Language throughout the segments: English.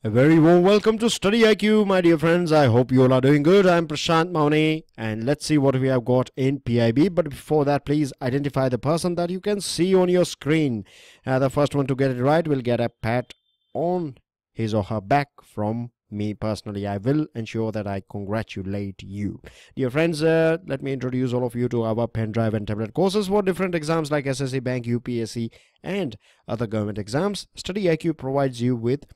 A very warm welcome to StudyIQ, my dear friends. I hope you all are doing good. I'm Prashant Mauni, and let's see what we have got in PIB. But before that, please identify the person that you can see on your screen. The first one to get it right will get a pat on his or her back from me personally. I will ensure that I congratulate you. Dear friends, let me introduce all of you to our pen drive and tablet courses for different exams like SSC, Bank, UPSC, and other government exams. StudyIQ provides you with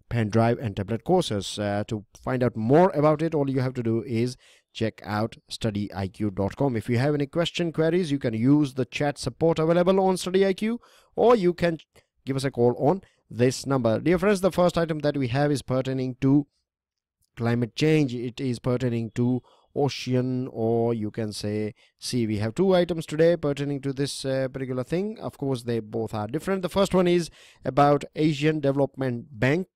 pen drive and tablet courses. To find out more about it, all you have to do is check out studyiq.com. If you have any queries, you can use the chat support available on StudyIQ, or you can give us a call on this number. Dear friends, the first item that we have is pertaining to climate change. It is pertaining to ocean, or you can say sea. We have two items today pertaining to this particular thing. Of course, they both are different. The first one is about Asian Development Bank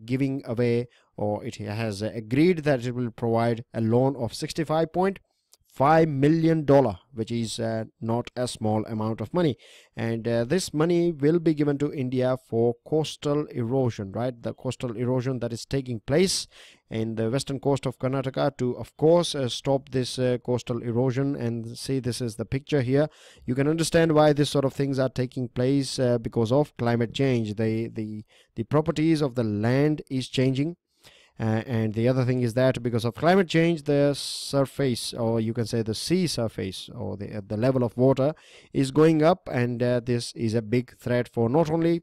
giving away, or it has agreed that it will provide a loan of $65.5 million, which is not a small amount of money, and this money will be given to India for coastal erosion, right? The coastal erosion that is taking place in the western coast of Karnataka, to of course stop this coastal erosion. And see, this is the picture here. You can understand why this sort of things are taking place because of climate change. The properties of the land is changing. And the other thing is that because of climate change, the surface, or you can say the sea surface, or the level of water is going up, and this is a big threat for not only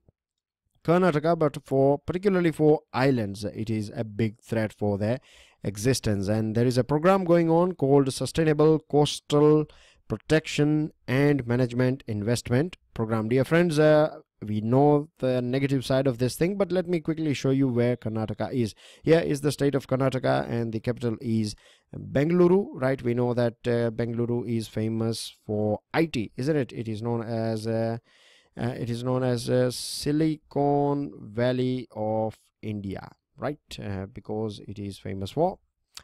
Karnataka but particularly for islands. It is a big threat for their existence. And there is a program going on called Sustainable Coastal Protection and Management Investment Program. Dear friends, we know the negative side of this thing, but let me quickly show you where Karnataka is. Here is the state of Karnataka, and the capital is Bengaluru, right? We know that Bengaluru is famous for IT, isn't it? It is known as Silicon Valley of India, right? Because it is famous for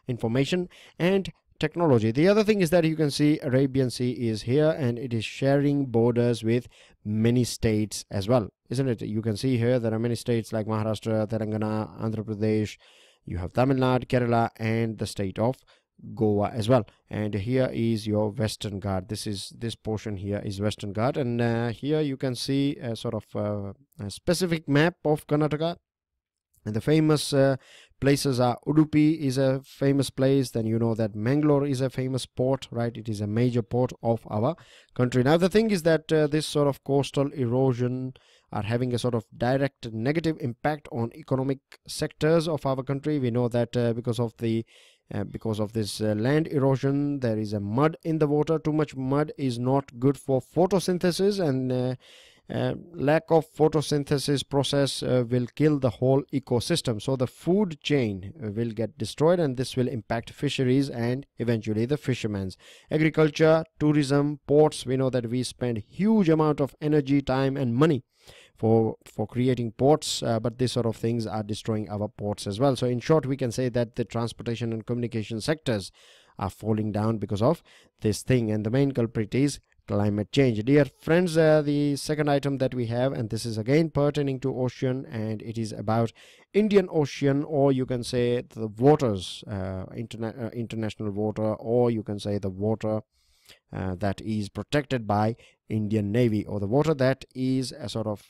information and technology. The other thing is that you can see Arabian Sea is here, and it is sharing borders with many states as well, isn't it? You can see here there are many states like Maharashtra, Telangana, Andhra Pradesh. You have Tamil Nadu, Kerala, and the state of Goa as well. And here is your Western Ghat. This portion here is Western Ghat, and here you can see a sort of a specific map of Karnataka. And the famous places are Udupi is a famous place. Then you know that Mangalore is a famous port, right? It is a major port of our country. Now the thing is that this sort of coastal erosion are having a sort of direct negative impact on economic sectors of our country. We know that because of this land erosion, there is a mud in the water. Too much mud is not good for photosynthesis, and lack of photosynthesis process will kill the whole ecosystem. So the food chain will get destroyed, and this will impact fisheries and eventually the fishermen's agriculture, tourism, ports. We know that we spend huge amount of energy, time, and money for creating ports, but these sort of things are destroying our ports as well. So in short, we can say that the transportation and communication sectors are falling down because of this thing, and the main culprit is climate change. Dear friends, the second item that we have, and this is again pertaining to ocean, and it is about Indian Ocean, or you can say the waters, international water, or you can say the water that is protected by Indian Navy, or the water that is a sort of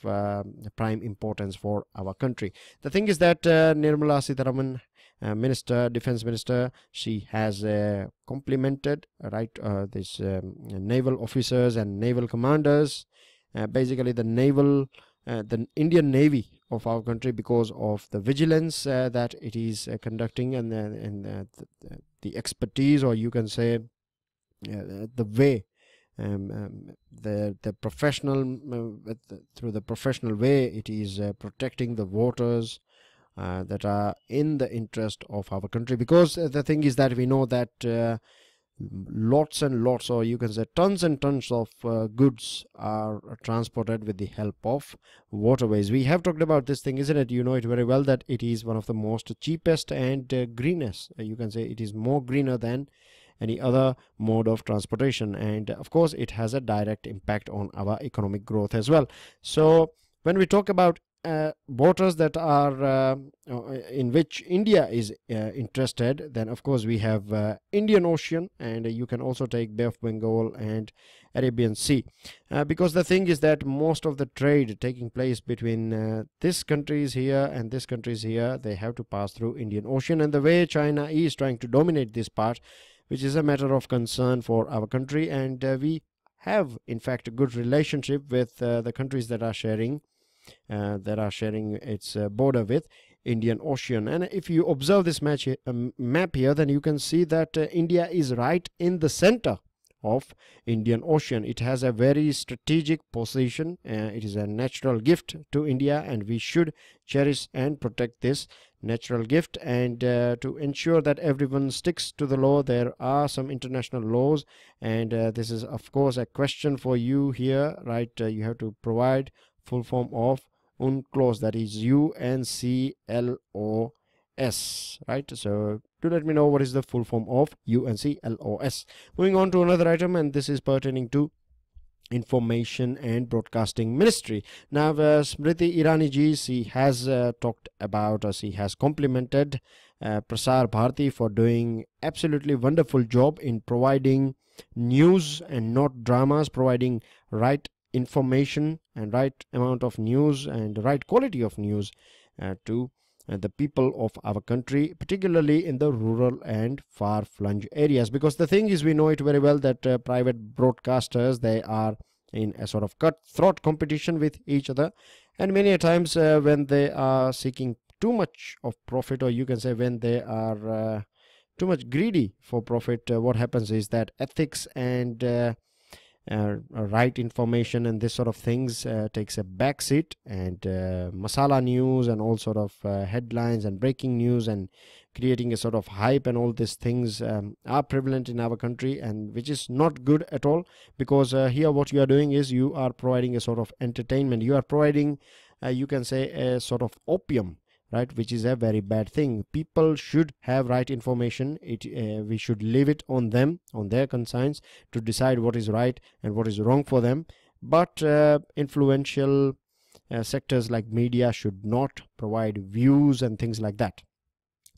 prime importance for our country. The thing is that Nirmala Sitharaman, Defense Minister, she has complimented this naval officers and naval commanders, basically the Indian Navy of our country, because of the vigilance that it is conducting, and the expertise, or you can say the way the professional through the professional way it is protecting the waters that are in the interest of our country. Because the thing is that we know that lots and lots, or you can say tons and tons of goods are transported with the help of waterways. We have talked about this thing, isn't it? You know it very well that it is one of the most cheapest and greenest. You can say it is more greener than any other mode of transportation, and of course it has a direct impact on our economic growth as well. So when we talk about waters that are in which India is interested, then of course we have Indian Ocean, and you can also take Bay of Bengal and Arabian Sea, because the thing is that most of the trade taking place between this countries here and this countries here, they have to pass through Indian Ocean, and the way China is trying to dominate this part, which is a matter of concern for our country, and we have in fact a good relationship with the countries that are sharing its border with Indian Ocean. And if you observe this map here, then you can see that India is right in the center of Indian Ocean. It has a very strategic position. It is a natural gift to India, and we should cherish and protect this natural gift. And to ensure that everyone sticks to the law, there are some international laws, and this is of course a question for you here, right? You have to provide full form of UNCLOS, that is UNCLOS, right? So do let me know what is the full form of UNCLOS. Moving on to another item, and this is pertaining to Information and Broadcasting Ministry. Now Smriti Irani ji, she has talked about, she has complimented Prasar Bharati for doing absolutely wonderful job in providing news and not dramas, providing right information and right amount of news and right quality of news to the people of our country, particularly in the rural and far-flung areas. Because the thing is, we know it very well that private broadcasters, they are in a sort of cutthroat competition with each other, and many a times when they are seeking too much of profit, or you can say when they are too much greedy for profit, what happens is that ethics and right information and this sort of things takes a back seat, and masala news and all sort of headlines and breaking news and creating a sort of hype and all these things are prevalent in our country, and which is not good at all. Because here what you are doing is you are providing a sort of entertainment, you are providing you can say a sort of opium, right, which is a very bad thing. People should have right information. We should leave it on them, on their conscience, to decide what is right and what is wrong for them. But influential sectors like media should not provide views and things like that.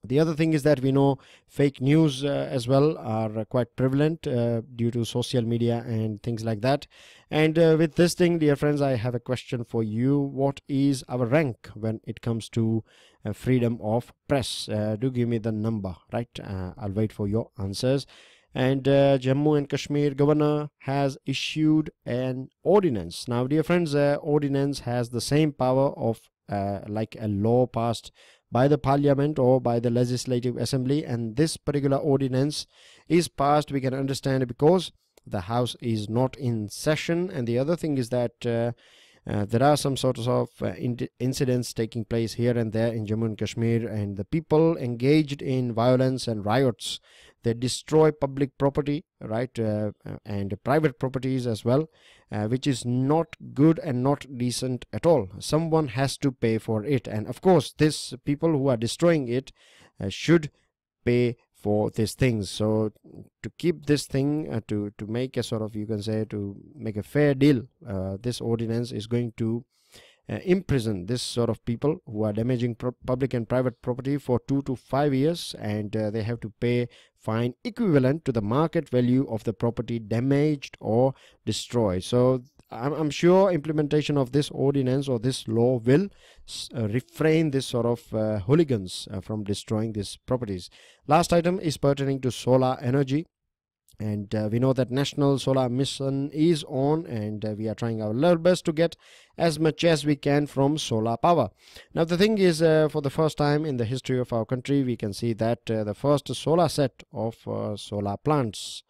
The other thing is that we know fake news as well are quite prevalent due to social media and things like that. And with this thing, dear friends, I have a question for you. What is our rank when it comes to freedom of press? Do give me the number, right? I'll wait for your answers. And Jammu and Kashmir governor has issued an ordinance. Now, dear friends, ordinance has the same power of like a law passed by the parliament or by the legislative assembly, and this particular ordinance is passed, we can understand, because the house is not in session. And the other thing is that there are some sorts of incidents taking place here and there in Jammu and Kashmir, and the people engaged in violence and riots, they destroy public property, right, and private properties as well, which is not good and not decent at all. Someone has to pay for it, and of course these people who are destroying it should pay for these things. So to keep this thing to make a sort of, you can say, to make a fair deal, this ordinance is going to imprison this sort of people who are damaging public and private property for 2 to 5 years, and they have to pay fine equivalent to the market value of the property damaged or destroyed. So I'm sure implementation of this ordinance or this law will refrain this sort of hooligans from destroying these properties. Last item is pertaining to solar energy. And we know that National Solar Mission is on, and we are trying our level best to get as much as we can from solar power. Now the thing is, for the first time in the history of our country, we can see that the first solar set of solar plants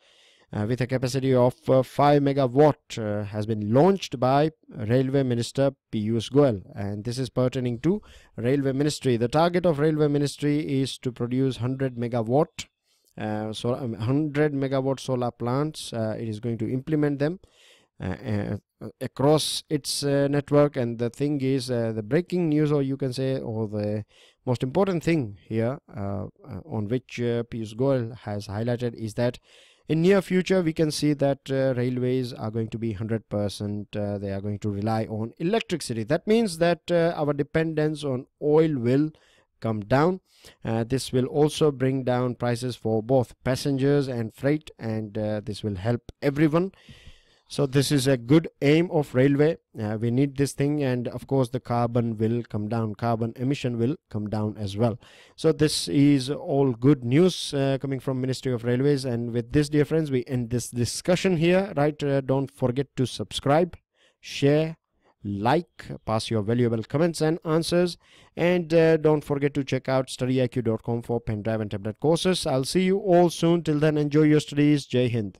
with a capacity of 5 megawatt has been launched by Railway Minister Piyush Goyal, and this is pertaining to Railway Ministry. The target of Railway Ministry is to produce 100 megawatt 100 megawatt solar plants. It is going to implement them across its network. And the thing is, the breaking news, or you can say, or the most important thing here on which Piyush Goyal has highlighted, is that In near future, we can see that railways are going to be 100%. They are going to rely on electricity. That means that our dependence on oil will come down. This will also bring down prices for both passengers and freight, and this will help everyone. So this is a good aim of railway. We need this thing, and of course the carbon will come down, carbon emission will come down as well. So this is all good news coming from Ministry of Railways. And with this, dear friends, we end this discussion here, right? Don't forget to subscribe, share, like, pass your valuable comments and answers, and don't forget to check out studyiq.com for pen drive and tablet courses. I'll see you all soon. Till then, enjoy your studies. Jai Hind.